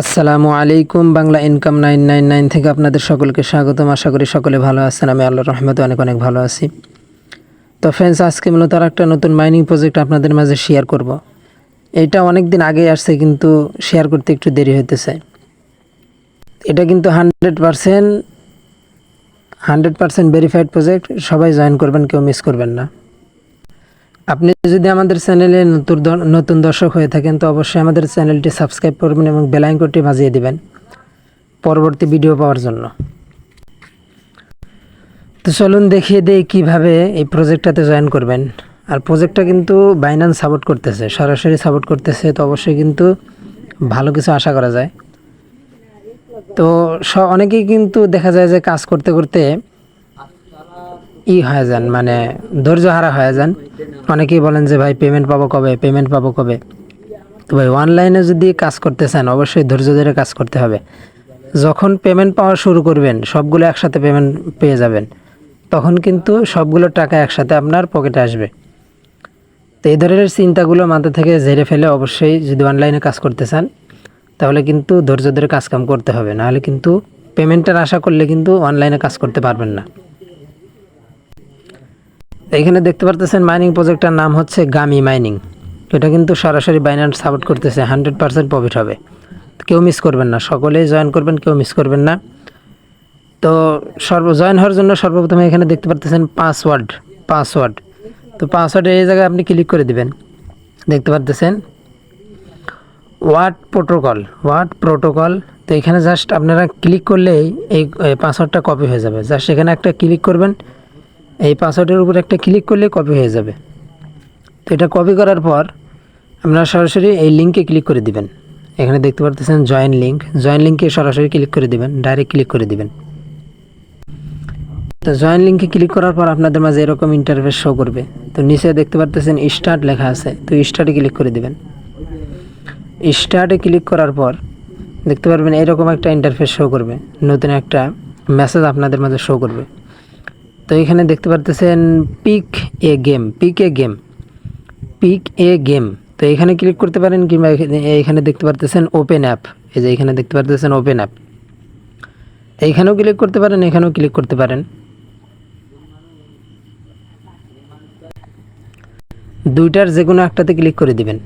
আসসালামু আলাইকুম। বাংলা ইনকাম 999 থেকে আপনাদের সকলকে স্বাগতম। আশা করি সকলে ভালো আছেন। আমি আল্লাহর রহমতে অনেক অনেক ভালো আছি। তো ফ্রেন্ডস, আজকে মূলত আর একটা নতুন মাইনিং প্রজেক্ট আপনাদের মাঝে শেয়ার করব। এটা অনেক দিন আগে আসছে, কিন্তু শেয়ার করতে একটু দেরি হইতেছে। এটা কিন্তু 100% ভেরিফাইড প্রজেক্ট। সবাই জয়েন করবেন, কেউ মিস করবেন না। আপনি যদি আমাদের চ্যানেলে নতুন দর্শক হয়ে থাকেন, তো অবশ্যই আমাদের চ্যানেলটি সাবস্ক্রাইব করবেন এবং বেল আইকনটি বাজিয়ে দিবেন পরবর্তী ভিডিও পাওয়ার জন্য। তো চলুন দেখিয়ে দেই কীভাবে এই প্রজেক্টটাতে জয়েন করবেন। আর প্রজেক্টটা কিন্তু বাইন্যান্স সাপোর্ট করতেছে, সরাসরি সাপোর্ট করতেছে, তো অবশ্যই কিন্তু ভালো কিছু আশা করা যায়। তো অনেকেই কিন্তু দেখা যায় যে কাজ করতে করতে হয়ে যান, মানে ধৈর্য হারা হয়ে যান। অনেকেই বলেন যে ভাই পেমেন্ট পাবো কবে। তো ভাই, অনলাইনে যদি কাজ করতে চান অবশ্যই ধৈর্য ধরে কাজ করতে হবে। যখন পেমেন্ট পাওয়া শুরু করবেন, সবগুলো একসাথে পেমেন্ট পেয়ে যাবেন, তখন কিন্তু সবগুলো টাকা একসাথে আপনার পকেটে আসবে। তো এই ধরনের চিন্তাগুলো মাথা থেকে ঝেড়ে ফেলে অবশ্যই যদি অনলাইনে কাজ করতে চান, তাহলে কিন্তু ধৈর্য ধরে কাজকাম করতে হবে, নাহলে কিন্তু পেমেন্টের আশা করলে কিন্তু অনলাইনে কাজ করতে পারবেন না। এখানে দেখতে পারতেছেন মাইনিং প্রজেক্টটার নাম হচ্ছে গামি মাইনিং। এটা কিন্তু সরাসরি বাইন্যান্স সাপোর্ট করতেছে, 100% প্রফিট হবে। কেউ মিস করবেন না, সকলেই জয়েন করবেন, কেউ মিস করবেন না। তো জয়েন হওয়ার জন্য সর্বপ্রথমে এখানে দেখতে পারতেছেন পাসওয়ার্ড। তো পাসওয়ার্ডে এই জায়গায় আপনি ক্লিক করে দিবেন। দেখতে পারতেছেন ওয়াট প্রোটোকল। তো এখানে জাস্ট আপনারা ক্লিক করলেই এই পাসওয়ার্ডটা কপি হয়ে যাবে। জাস্ট এখানে একটা ক্লিক করবেন, এই পাসওয়ার্ডের উপর একটা ক্লিক করলেই কপি হয়ে যাবে। তো এটা কপি করার পর আপনারা সরাসরি এই লিঙ্কে ক্লিক করে দিবেন। এখানে দেখতে পারতেছেন জয়েন লিঙ্কে সরাসরি ক্লিক করে দিবেন, ডাইরেক্ট ক্লিক করে দিবেন। তো জয়েন লিঙ্কে ক্লিক করার পর আপনাদের মাঝে এরকম ইন্টারফেস শো করবে। তো নিচে দেখতে পারতেছেন স্টার্ট লেখা আছে, তো স্টার্টে ক্লিক করে দিবেন। স্টার্টে ক্লিক করার পর দেখতে পারবেন এরকম একটা ইন্টারফেস শো করবে, নতুন একটা মেসেজ আপনাদের মাঝে শো করবে। তো এখানে দেখতে পারতেছেন পিক এ গেম। তো এখানে ক্লিক করতে পারেন, কিংবা এখানে দেখতে পারতেছেন ওপেন অ্যাপ। এই যে এখানে দেখতে পারতেছেন ওপেন অ্যাপ, এইখানেও ক্লিক করতে পারেন, এখানেও ক্লিক করতে পারেন। দুইটার যে কোনো একটাতে ক্লিক করে দিবেন।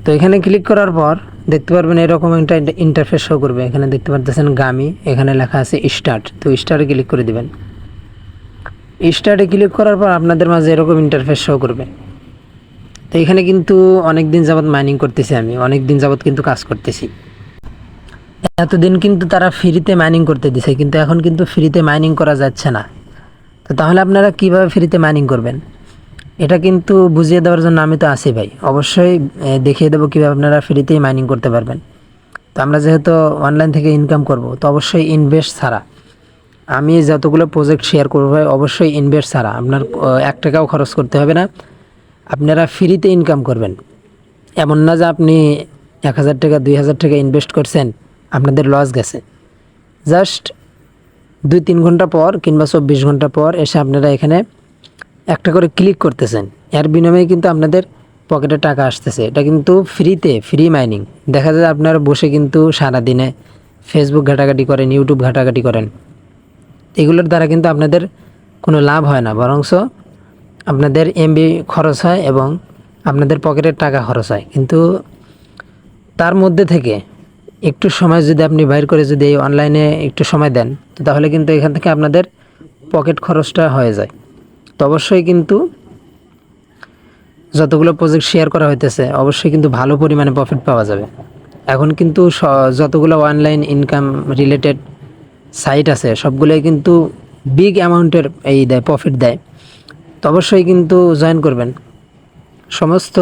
তো এখানে ক্লিক করার পর দেখতে পারবেন এরকম একটা ইন্টারফেস শো করবে। এখানে দেখতে পারতেছেন গামি, এখানে লেখা আছে স্টার্ট। তো স্টার্টে ক্লিক করে দিবেন। স্টার্টে ক্লিক করার পর আপনাদের মাঝে এরকম ইন্টারফেস শো করবে। তো এখানে কিন্তু অনেক দিন যাবত মাইনিং করতেছি, আমি অনেক দিন যাবত কিন্তু কাজ করতেছি। এতদিন কিন্তু তারা ফ্রিতে মাইনিং করতে দিছে, কিন্তু এখন কিন্তু ফ্রিতে মাইনিং করা যাচ্ছে না। তো তাহলে আপনারা কিভাবে ফ্রিতে মাইনিং করবেন, এটা কিন্তু বুঝিয়ে দেওয়ার জন্য আমি তো আছি ভাই। অবশ্যই দেখিয়ে দেবো কীভাবে আপনারা ফ্রিতেই মাইনিং করতে পারবেন। তো আমরা যেহেতু অনলাইন থেকে ইনকাম করব, তো অবশ্যই ইনভেস্ট ছাড়া আমি যতগুলো প্রজেক্ট শেয়ার করবো ভাই, অবশ্যই ইনভেস্ট ছাড়া আপনার 1 টাকাও খরচ করতে হবে না। আপনারা ফ্রিতে ইনকাম করবেন। এমন না যে আপনি 1000 টাকা 2000 টাকা ইনভেস্ট করছেন, আপনাদের লস গেছে। জাস্ট 2-3 ঘন্টা পর কিংবা 24 ঘন্টা পর এসে আপনারা এখানে একটা করে ক্লিক করতেছেন, এর বিনিময়ে কিন্তু আপনাদের পকেটে টাকা আসতেছে। এটা কিন্তু ফ্রি মাইনিং। দেখা যায় আপনারা বসে কিন্তু সারাদিনে ফেসবুক ঘাটাঘাটি করেন, ইউটিউব ঘাটাঘাটি করেন, এগুলোর দ্বারা কিন্তু আপনাদের কোনো লাভ হয় না, বরঞ্চ আপনাদের এমবি খরচ হয় এবং আপনাদের পকেটের টাকা খরচ হয়। কিন্তু তার মধ্যে থেকে একটু সময় যদি আপনি বাইর করে যদি এই অনলাইনে একটু সময় দেন, তো তাহলে কিন্তু এখান থেকে আপনাদের পকেট খরচটা হয়ে যায়। তো অবশ্যই কিন্তু যতগুলো প্রজেক্ট শেয়ার করা হইতেছে, অবশ্যই কিন্তু ভালো পরিমাণে প্রফিট পাওয়া যাবে। এখন কিন্তু যতগুলো অনলাইন ইনকাম রিলেটেড সাইট আছে, সবগুলোই কিন্তু বিগ অ্যামাউন্টের প্রফিট দেয়। তো অবশ্যই কিন্তু জয়েন করবেন, সমস্ত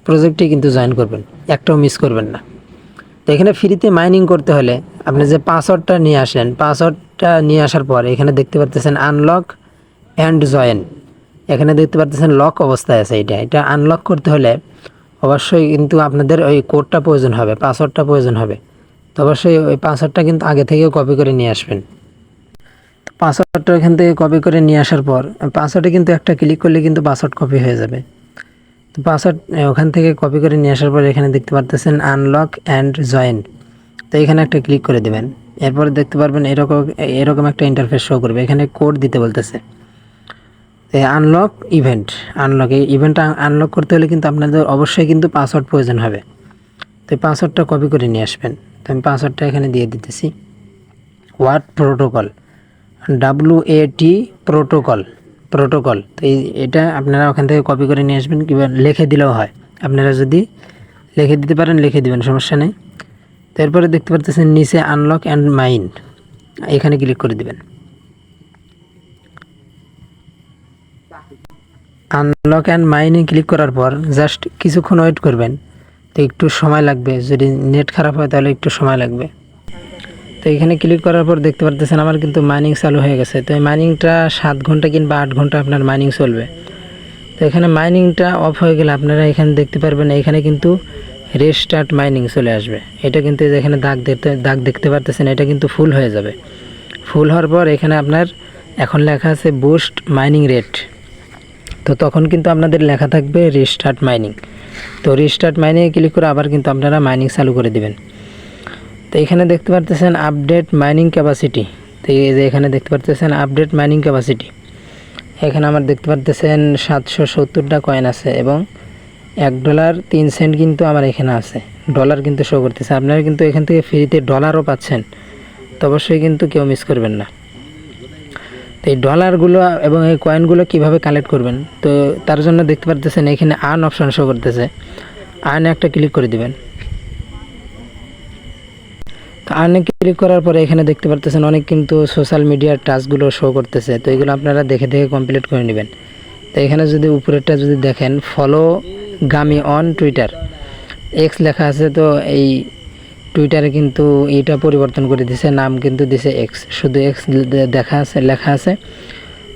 প্রজেক্টে কিন্তু জয়েন করবেন, একটাও মিস করবেন না। তো এখানে ফ্রিতে মাইনিং করতে হলে আপনি যে পাসওয়ার্ডটা নিয়ে আসেন, পাসওয়ার্ডটা নিয়ে আসার পর এখানে দেখতে পারতেছেন আনলক অ্যান্ড জয়েন। এখানে দেখতে পারতেছেন লক অবস্থায় আছে। এটা আনলক করতে হলে অবশ্যই কিন্তু আপনাদের ওই কোডটা প্রয়োজন হবে, পাসওয়ার্ডটা প্রয়োজন হবে। তো অবশ্যই ওই পাসওয়ার্ডটা কিন্তু আগে থেকেও কপি করে নিয়ে আসবেন। পাসওয়ার্ডটা এখান থেকে কপি করে নিয়ে আসার পর পাসওয়ার্ডে কিন্তু একটা ক্লিক করলে কিন্তু পাসওয়ার্ড কপি হয়ে যাবে। তো পাসওয়ার্ড ওখান থেকে কপি করে নিয়ে আসার পর এখানে দেখতে পারতেছেন আনলক অ্যান্ড জয়েন। তো এখানে একটা ক্লিক করে দেবেন। এরপর দেখতে পারবেন এরকম একটা ইন্টারফেস শো করবে, এখানে কোড দিতে বলতেছে। আনলক ইভেন্ট, এই ইভেন্টটা আনলক করতে হলে কিন্তু আপনাদের অবশ্যই কিন্তু পাসওয়ার্ড প্রয়োজন হবে। তো এই পাসওয়ার্ডটা কপি করে নিয়ে আসবেন। তো আমি পাসওয়ার্ডটা এখানে দিয়ে দিতেছি। ওয়াট প্রোটোকল, WAT প্রোটোকল। তো এটা আপনারা ওখান থেকে কপি করে নিয়ে আসবেন, কিংবা লিখে দিলেও হয়। আপনারা যদি লিখে দিতে পারেন লিখে দিবেন, সমস্যা নেই। তারপরে দেখতে পাচ্ছেন নিচে আনলক অ্যান্ড মাইন, এখানে ক্লিক করে দিবেন। আনলক অ্যান্ড মাইনে ক্লিক করার পর জাস্ট কিছুক্ষণ ওয়েট করবেন। তো একটু সময় লাগবে, যদি নেট খারাপ হয় তাহলে একটু সময় লাগবে। তো এখানে ক্লিক করার পর দেখতে পাচ্ছেন আমার কিন্তু মাইনিং চালু হয়ে গেছে। তো এই মাইনিংটা 7 ঘন্টা কিংবা 8 ঘন্টা আপনার মাইনিং চলবে। তো এখানে মাইনিংটা অফ হয়ে গেলে আপনারা এখানে দেখতে পারবেন, এখানে কিন্তু রেস্টার্ট মাইনিং চলে আসবে। এটা কিন্তু যেখানে দাগ দেখতে পারতেছেন, এটা কিন্তু ফুল হয়ে যাবে। ফুল হওয়ার পর এখানে আপনার এখন লেখা আছে বুস্ট মাইনিং রেট। তো তখন কিন্তু আপনাদের লেখা থাকবে রিস্টার্ট মাইনিং। তো রিস্টার্ট মাইনিংয়ে ক্লিক করে আবার কিন্তু আপনারা মাইনিং চালু করে দিবেন। তো এখানে দেখতে পারতেছেন আপডেট মাইনিং ক্যাপাসিটি। তো এই যে এখানে দেখতে পারতেছেন আপডেট মাইনিং ক্যাপাসিটি, এখানে আমার দেখতে পারতেছেন 770টা কয়েন আছে এবং $1.03 কিন্তু আমার এখানে আছে। ডলার কিন্তু শো করতেছে। আপনারা কিন্তু এখান থেকে ফ্রিতে ডলারও পাচ্ছেন, তো অবশ্যই কিন্তু কেউ মিস করবেন না। তো এই ডলারগুলো এবং এই কয়েনগুলো কিভাবে কালেক্ট করবেন, তো তার জন্য দেখতে পারতেছেন এখানে আর্ন অপশান শো করতেছে। আর্নে একটা ক্লিক করে দিবেন। তো আর্নে ক্লিক করার পরে এখানে দেখতে পারতেছেন অনেক কিন্তু সোশ্যাল মিডিয়ার টাস্কগুলো শো করতেছে। তো এগুলো আপনারা দেখে কমপ্লিট করে নেবেন। তো এখানে যদি উপরেরটা যদি দেখেন, follow gummy on Twitter, x লেখা আছে। তো এই টুইটারে কিন্তু এটা পরিবর্তন করে দিছে, নাম কিন্তু দিছে এক্স, শুধু এক্স লেখা আছে।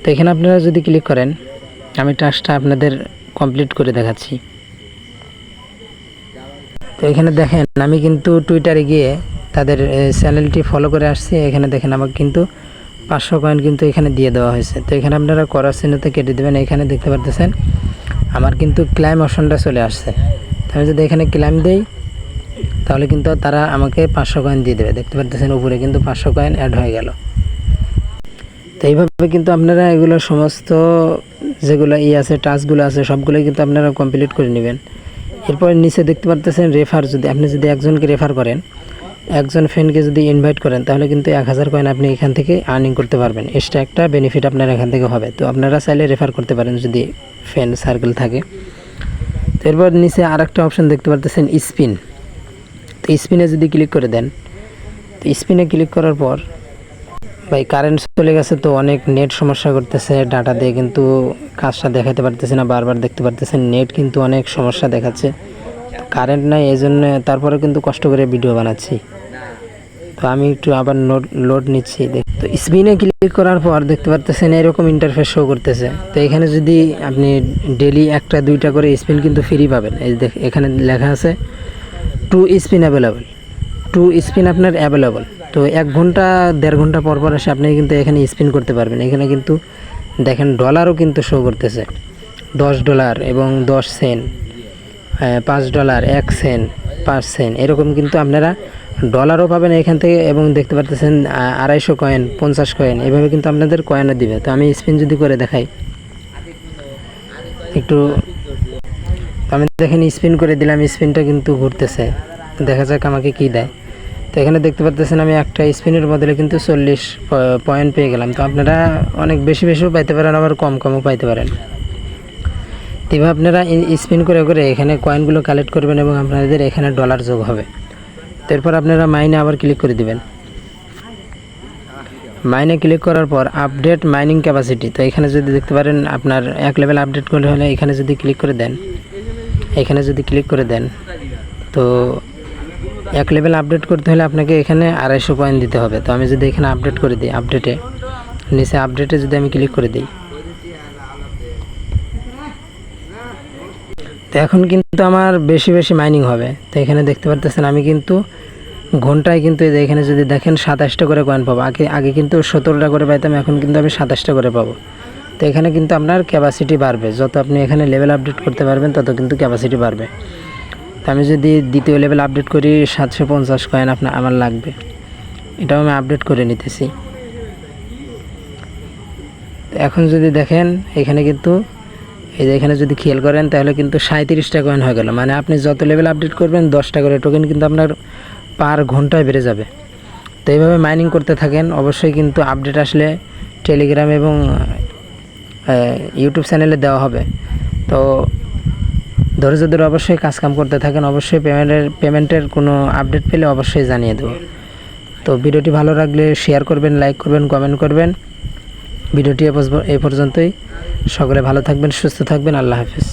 তো এখানে আপনারা যদি ক্লিক করেন, আমি টাস্কটা আপনাদের কমপ্লিট করে দেখাচ্ছি। তো এখানে দেখেন আমি কিন্তু টুইটারে গিয়ে তাদের চ্যানেলটি ফলো করে আসছি। এখানে দেখেন আমাকে কিন্তু 500 কয়েন কিন্তু এখানে দিয়ে দেওয়া হয়েছে। তো এখানে আপনারা করার চিহ্নতে কেটে দেবেন। এখানে দেখতে পারতেছেন আমার কিন্তু ক্লাইম অপশনটা চলে আসছে। তো আমি যদি এখানে ক্লাইম দেই তাহলে কিন্তু তারা আমাকে 500 কয়েন দিয়ে দেবে। দেখতে পারতেছেন উপরে কিন্তু 500 কয়েন অ্যাড হয়ে গেল। তো এইভাবে কিন্তু আপনারা এগুলো সমস্ত যেগুলো আছে টাস্কগুলো আছে সবগুলোই কিন্তু আপনারা কমপ্লিট করে নেবেন। এরপর নিচে দেখতে পারতেছেন রেফার, আপনি যদি একজনকে রেফার করেন, একজন ফ্রেন্ডকে যদি ইনভাইট করেন, তাহলে কিন্তু 1000 কয়েন আপনি এখান থেকে আর্নিং করতে পারবেন। এক্সট্রা একটা বেনিফিট আপনার এখান থেকে হবে। তো আপনারা চাইলে রেফার করতে পারেন যদি ফ্রেন্ড সার্কেল থাকে। তো এরপর নিচে আরেকটা অপশন দেখতে পারতেছেন স্পিন। তো স্পিনে যদি ক্লিক করে দেন, তো স্পিনে ক্লিক করার পর ভাই কারেন্ট চলে গেছে, তো অনেক নেট সমস্যা করতেছে। ডাটা দিয়ে কিন্তু কাজটা দেখাতে পারতেছে না, বারবার দেখতে পারতেছেন নেট কিন্তু অনেক সমস্যা দেখাচ্ছে। তো কারেন্ট নাই, এই জন্য তারপরে কিন্তু কষ্ট করে ভিডিও বানাচ্ছি। তো আমি একটু আবার লোড নিচ্ছি। তো স্পিনে ক্লিক করার পর দেখতে পারতেছেন এরকম ইন্টারফেস শো করতেছে। তো এখানে যদি আপনি ডেলি 1-2টা করে স্পিন কিন্তু ফ্রি পাবেন। এই এখানে লেখা আছে 2 স্পিন অ্যাভেলেবল, 2 স্পিন আপনার অ্যাভেলেবল। তো 1 ঘন্টা 1.5 ঘন্টা পর এসে আপনি কিন্তু এখানে স্পিন করতে পারবেন। এখানে কিন্তু দেখেন ডলারও কিন্তু শো করতেছে, $10 এবং 10 সেন্ট, $5, 1 সেন্ট, 5 সেন্ট, এরকম কিন্তু আপনারা ডলারও পাবেন এখান থেকে। এবং দেখতে পারতেছেন 250 কয়েন, 50 কয়েন, এভাবে কিন্তু আপনাদের কয়েনও দিবে। তো আমি স্পিন যদি করে দেখাই একটু, আমি দেখেন স্পিন করে দিলাম, স্পিনটা কিন্তু ঘুরতেছে। দেখা যাক আমাকে কি দেয়। তো এখানে দেখতে পারতেছেন আমি একটা স্পিনের বদলে কিন্তু 40 পয়েন্ট পেয়ে গেলাম। তো আপনারা অনেক বেশিও পাইতে পারেন, আবার কমও পাইতে পারেন। তো এভাবে আপনারা স্পিন করে এখানে কয়েনগুলো কালেক্ট করবেন এবং আপনাদের এখানে ডলার যোগ হবে। তারপর আপনারা মাইনে আবার ক্লিক করে দিবেন। মাইনে ক্লিক করার পর আপডেট মাইনিং ক্যাপাসিটি, তো এখানে যদি দেখতে পারেন আপনার 1 লেভেল আপডেট করলে হলে এখানে যদি ক্লিক করে দেন, তো 1 লেভেল আপডেট করতে হলে আপনাকে এখানে 250 কয়েন দিতে হবে। তো আমি যদি এখানে আপডেট করে দিই, নিচে আপডেটে যদি আমি ক্লিক করে দিই, তো এখন কিন্তু আমার বেশি মাইনিং হবে। তো এখানে দেখতে পারতেছেন আমি কিন্তু ঘন্টায় কিন্তু এখানে যদি দেখেন 27টা করে কয়েন পাবো। আগে কিন্তু 17টা করে পাইতাম, এখন কিন্তু আমি 27টা করে পাবো। তো এখানে কিন্তু আপনার ক্যাপাসিটি বাড়বে, যত আপনি এখানে লেভেল আপডেট করতে পারবেন তত কিন্তু ক্যাপাসিটি বাড়বে। তো আমি যদি দ্বিতীয় লেভেল আপডেট করি 750 কয়েন আমার লাগবে, এটাও আমি আপডেট করে নিতেছি। এখন যদি দেখেন এখানে কিন্তু এই যে এখানে যদি খেয়াল করেন তাহলে কিন্তু 37টা কয়েন হয়ে গেল। মানে আপনি যত লেভেল আপডেট করবেন 10টা করে টোকেন কিন্তু আপনার পার ঘন্টায় বেড়ে যাবে। তো এইভাবে মাইনিং করতে থাকেন। অবশ্যই কিন্তু আপডেট আসলে টেলিগ্রাম এবং ইউটিউব চ্যানেলে দেওয়া হবে। তো ধৈর্য ধরে অবশ্যই কাজকাম করতে থাকেন। অবশ্যই পেমেন্টের কোনো আপডেট পেলে অবশ্যই জানিয়ে দেবো। তো ভিডিওটি ভালো লাগলে শেয়ার করবেন, লাইক করবেন, কমেন্ট করবেন। ভিডিওটি এ পর্যন্তই। সকলে ভালো থাকবেন, সুস্থ থাকবেন। আল্লাহ হাফেজ।